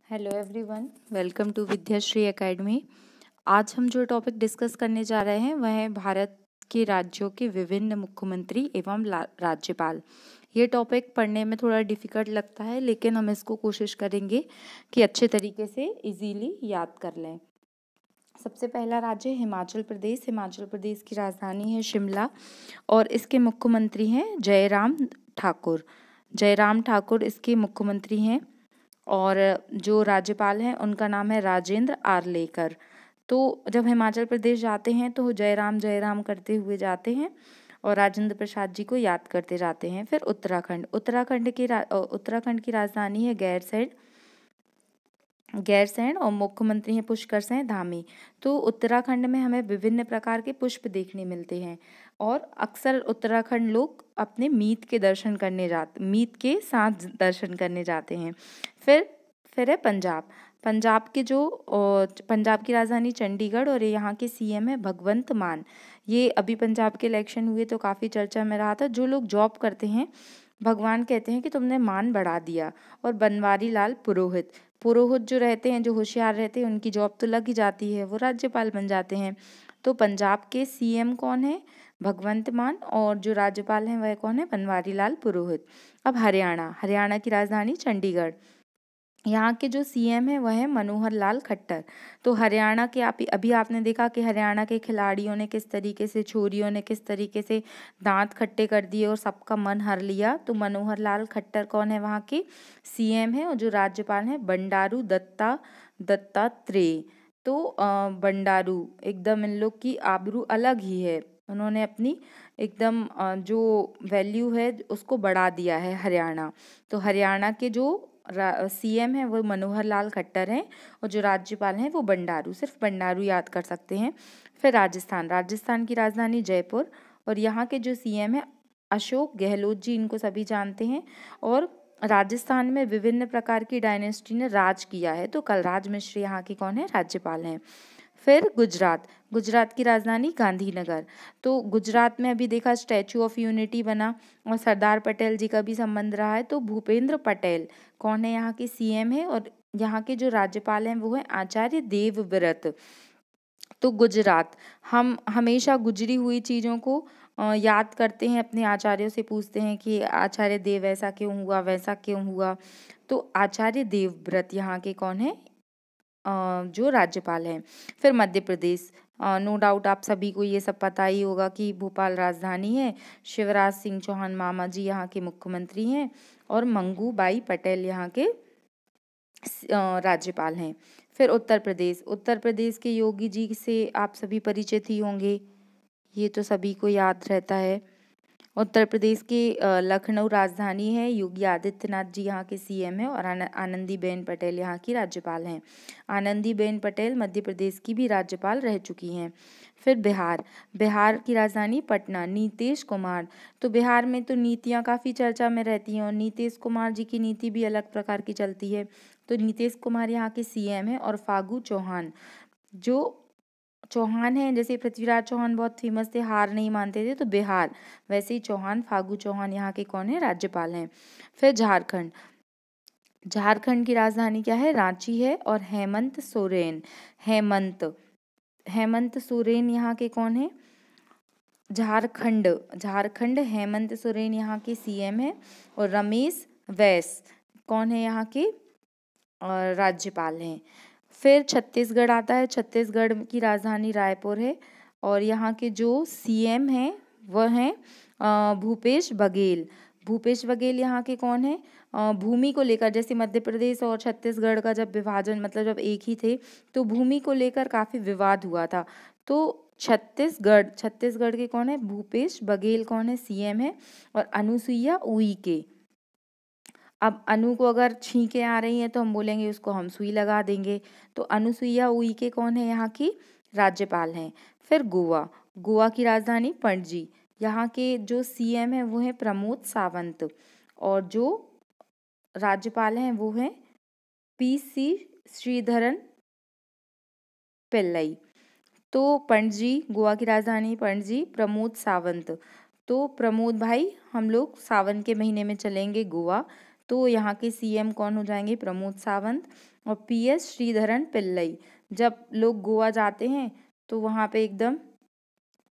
Hello everyone, welcome to Vidyashree Academy. आज हम जो टॉपिक डिस्कस करने जा रहे हैं वह है भारत के राज्यों के विभिन्न मुख्यमंत्री एवं राज्यपाल। ये टॉपिक पढ़ने में थोड़ा डिफिकल्ट लगता है, लेकिन हम इसको कोशिश करेंगे कि अच्छे तरीके से इजीली याद कर लें। सबसे पहला राज्य है हिमाचल प्रदेश। हिमाचल प्रदेश की राजधानी है शिमला और इसके मुख्यमंत्री हैं जयराम ठाकुर। जयराम ठाकुर इसके मुख्यमंत्री हैं और जो राज्यपाल हैं उनका नाम है राजेंद्र आर्लेकर। तो जब हिमाचल प्रदेश जाते हैं तो जयराम जयराम करते हुए जाते हैं और राजेंद्र प्रसाद जी को याद करते जाते हैं। फिर उत्तराखंड। उत्तराखंड की राजधानी है गैरसैंण और मुख्यमंत्री हैं पुष्कर सिंह धामी। तो उत्तराखंड में हमें विभिन्न प्रकार के पुष्प देखने मिलते हैं और अक्सर उत्तराखंड लोग अपने मीत के साथ दर्शन करने जाते हैं। फिर है पंजाब। पंजाब की राजधानी चंडीगढ़ और यहाँ के सीएम है भगवंत मान। ये अभी पंजाब के इलेक्शन हुए तो काफ़ी चर्चा में रहा था। जो लोग जॉब करते हैं, भगवान कहते हैं कि तुमने मान बढ़ा दिया। और बनवारी लाल पुरोहित जो रहते हैं, जो होशियार रहते हैं, उनकी जॉब तो लग ही जाती है, वो राज्यपाल बन जाते हैं। तो पंजाब के सीएम कौन है? भगवंत मान। और जो राज्यपाल हैं वह कौन है? बनवारी लाल पुरोहित। अब हरियाणा की राजधानी चंडीगढ़। यहाँ के जो सीएम है वह है मनोहर लाल खट्टर। तो हरियाणा के अभी आपने देखा कि हरियाणा के खिलाड़ियों ने किस तरीके से, छोरियों ने किस तरीके से दांत खट्टे कर दिए और सबका मन हर लिया। तो मनोहर लाल खट्टर कौन है? वहाँ के सीएम है। और जो राज्यपाल हैं बंडारू दत्तात्रेय। तो बंडारू एकदम, इन लोग की आबरू अलग ही है। उन्होंने अपनी एकदम जो वैल्यू है उसको बढ़ा दिया है हरियाणा। तो हरियाणा के जो सीएम है वो मनोहर लाल खट्टर हैं और जो राज्यपाल हैं वो बंडारू, सिर्फ बंडारू याद कर सकते हैं। फिर राजस्थान की राजधानी जयपुर और यहाँ के जो सीएम है अशोक गहलोत जी, इनको सभी जानते हैं। और राजस्थान में विभिन्न प्रकार की डायनेस्टी ने राज किया है। तो कलराज मिश्र यहाँ के कौन है? राज्यपाल हैं। फिर गुजरात की राजधानी गांधीनगर। तो गुजरात में अभी देखा स्टैचू ऑफ यूनिटी बना और सरदार पटेल जी का भी संबंध रहा है। तो भूपेंद्र पटेल कौन है? यहाँ के सीएम है। और यहाँ के जो राज्यपाल हैं वो है आचार्य देवव्रत। तो गुजरात, हम हमेशा गुजरी हुई चीज़ों को याद करते हैं, अपने आचार्यों से पूछते हैं कि आचार्य देव ऐसा क्यों हुआ, वैसा क्यों हुआ। तो आचार्य देवव्रत यहाँ के कौन है? जो राज्यपाल हैं। फिर मध्य प्रदेश। नो डाउट आप सभी को ये सब पता ही होगा कि भोपाल राजधानी है। शिवराज सिंह चौहान मामा जी यहाँ के मुख्यमंत्री हैं और मंगूबाई पटेल यहाँ के राज्यपाल हैं। फिर उत्तर प्रदेश के योगी जी से आप सभी परिचित ही होंगे, ये तो सभी को याद रहता है। उत्तर प्रदेश के लखनऊ राजधानी है। योगी आदित्यनाथ जी यहाँ के सीएम हैं और आनंदीबेन पटेल यहाँ की राज्यपाल हैं। आनंदीबेन पटेल मध्य प्रदेश की भी राज्यपाल रह चुकी हैं। फिर बिहार की राजधानी पटना। नीतीश कुमार। तो बिहार में तो नीतियाँ काफ़ी चर्चा में रहती हैं और नीतीश कुमार जी की नीति भी अलग प्रकार की चलती है। तो नीतीश कुमार यहाँ के सीएम हैं। और फागू चौहान, जो चौहान हैं, जैसे पृथ्वीराज चौहान बहुत फेमस थे, हार नहीं मानते थे, तो बिहार वैसे ही फागू चौहान यहाँ के कौन है? राज्यपाल हैं। फिर झारखंड की राजधानी क्या है? रांची है। और हेमंत सोरेन यहाँ के कौन है? झारखंड हेमंत सोरेन यहाँ के सीएम है। और रमेश बैस कौन है? यहाँ के राज्यपाल हैं। फिर छत्तीसगढ़ आता है। छत्तीसगढ़ की राजधानी रायपुर है और यहाँ के जो सीएम हैं वह हैं भूपेश बघेल यहाँ के कौन है? भूमि को लेकर, जैसे मध्य प्रदेश और छत्तीसगढ़ का जब विभाजन, मतलब जब एक ही थे, तो भूमि को लेकर काफ़ी विवाद हुआ था। तो छत्तीसगढ़ के कौन है? भूपेश बघेल कौन है? सीएम है। और अनुसुईया उइके। अब अनु को अगर छींके आ रही हैं तो हम बोलेंगे उसको हम सुई लगा देंगे। तो अनुसुईया उइके कौन है? यहाँ की राज्यपाल हैं। फिर गोवा की राजधानी पणजी। यहाँ के जो सीएम हैं वो हैं प्रमोद सावंत और जो राज्यपाल हैं वो हैं पीसी श्रीधरन पिल्लई। तो पणजी, गोवा की राजधानी पणजी, प्रमोद सावंत। तो प्रमोद भाई, हम लोग सावन के महीने में चलेंगे गोवा, तो यहाँ के सीएम कौन हो जाएंगे? प्रमोद सावंत और पीएस श्रीधरन पिल्लई। जब लोग गोवा जाते हैं तो वहाँ पे एकदम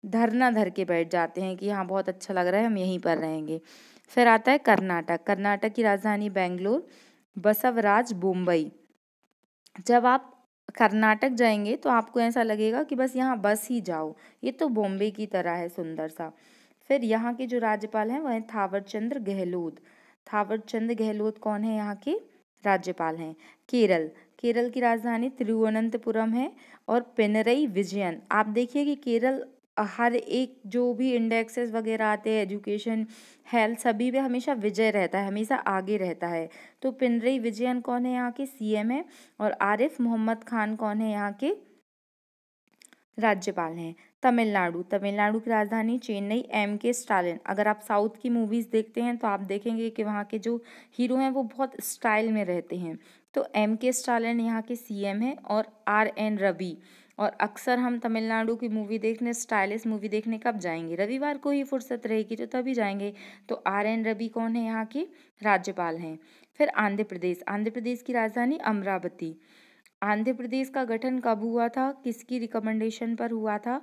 धरना धर के बैठ जाते हैं कि हाँ बहुत अच्छा लग रहा है, हम यहीं पर रहेंगे। फिर आता है कर्नाटक। कर्नाटक की राजधानी बेंगलोर, बसवराज बोम्बई। जब आप कर्नाटक जाएंगे तो आपको ऐसा लगेगा कि बस यहाँ बस ही जाओ, ये तो बॉम्बे की तरह है, सुंदर सा। फिर यहाँ के जो राज्यपाल हैं वह हैं थावर चंद गहलोत। थावर चंद गहलोत कौन है? यहाँ के राज्यपाल हैं। केरल। केरल की राजधानी तिरुवनंतपुरम है और पिनरई विजयन। आप देखिए कि केरल हर एक जो भी इंडेक्सेस वगैरह आते हैं, एजुकेशन, हेल्थ, सभी में हमेशा विजय रहता है, हमेशा आगे रहता है। तो पिनरई विजयन कौन है? यहाँ के सीएम है। और आरिफ मोहम्मद खान कौन है? यहाँ के राज्यपाल हैं। तमिलनाडु। तमिलनाडु की राजधानी चेन्नई, एम के स्टालिन। अगर आप साउथ की मूवीज़ देखते हैं तो आप देखेंगे कि वहाँ के जो हीरो हैं वो बहुत स्टाइल में रहते हैं। तो एम के स्टालिन यहाँ के सीएम हैं और आर.एन. रवि। और अक्सर हम तमिलनाडु की मूवी देखने, स्टाइलिश मूवी देखने कब जाएंगे? रविवार को ही फुर्सत रहेगी तो तभी जाएंगे। तो आर.एन. रवि कौन है? यहाँ के राज्यपाल हैं। फिर आंध्र प्रदेश। आंध्र प्रदेश की राजधानी अमरावती। आंध्र प्रदेश का गठन कब हुआ था? किसकी रिकमेंडेशन पर हुआ था?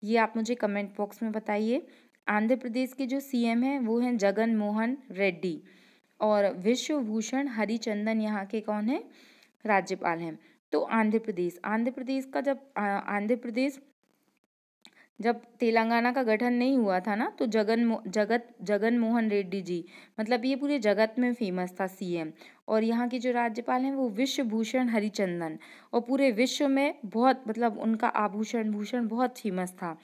ये आप मुझे कमेंट बॉक्स में बताइए। आंध्र प्रदेश के जो सीएम हैं वो हैं जगन मोहन रेड्डी और विश्व भूषण हरिचंदन यहाँ के कौन है? राज्यपाल हैं। तो आंध्र प्रदेश का जब तेलंगाना का गठन नहीं हुआ था ना, तो जगन मोहन रेड्डी जी, मतलब ये पूरे जगत में फेमस था सीएम। और यहाँ के जो राज्यपाल हैं वो विश्व भूषण हरिचंदन, और पूरे विश्व में बहुत, मतलब उनका आभूषण भूषण बहुत फेमस था।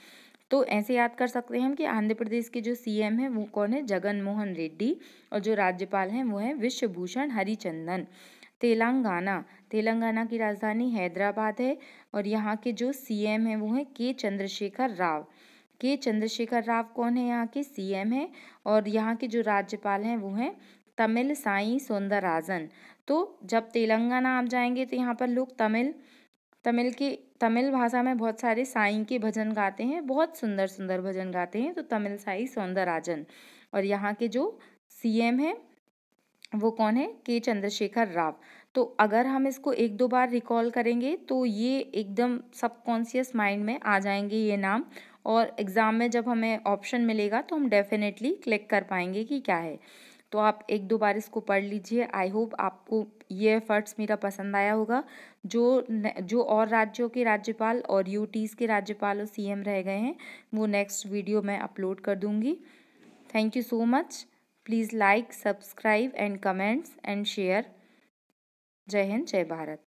तो ऐसे याद कर सकते हैं हम कि आंध्र प्रदेश के जो सीएम हैं वो कौन है? जगन मोहन रेड्डी। और जो राज्यपाल हैं वो हैं विश्व भूषण हरिचंदन। तेलंगाना। तेलंगाना की राजधानी हैदराबाद है और यहाँ के जो सीएम हैं वो हैं के चंद्रशेखर राव। के चंद्रशेखर राव कौन है? यहाँ के सीएम हैं। और यहाँ के जो राज्यपाल हैं वो हैं तमिल साई सौंदरराजन। तो जब तेलंगाना आप जाएंगे तो यहाँ पर लोग तमिल भाषा में बहुत सारे साईं के भजन गाते हैं, बहुत सुंदर सुंदर भजन गाते हैं, तो तमिल साई सौंदरराजन। और यहाँ के जो सीएम हैं वो कौन है? के चंद्रशेखर राव। तो अगर हम इसको एक दो बार रिकॉल करेंगे तो ये एकदम सबकॉन्शियस माइंड में आ जाएंगे ये नाम, और एग्ज़ाम में जब हमें ऑप्शन मिलेगा तो हम डेफिनेटली क्लिक कर पाएंगे कि क्या है। तो आप एक दो बार इसको पढ़ लीजिए। आई होप आपको ये एफर्ट्स मेरा पसंद आया होगा। जो और राज्यों के राज्यपाल और यूटीज़ के राज्यपाल और सीएम रह गए हैं वो नेक्स्ट वीडियो में अपलोड कर दूँगी। Thank you so much. Please like, subscribe and comments and share. जय हिंद, जय भारत।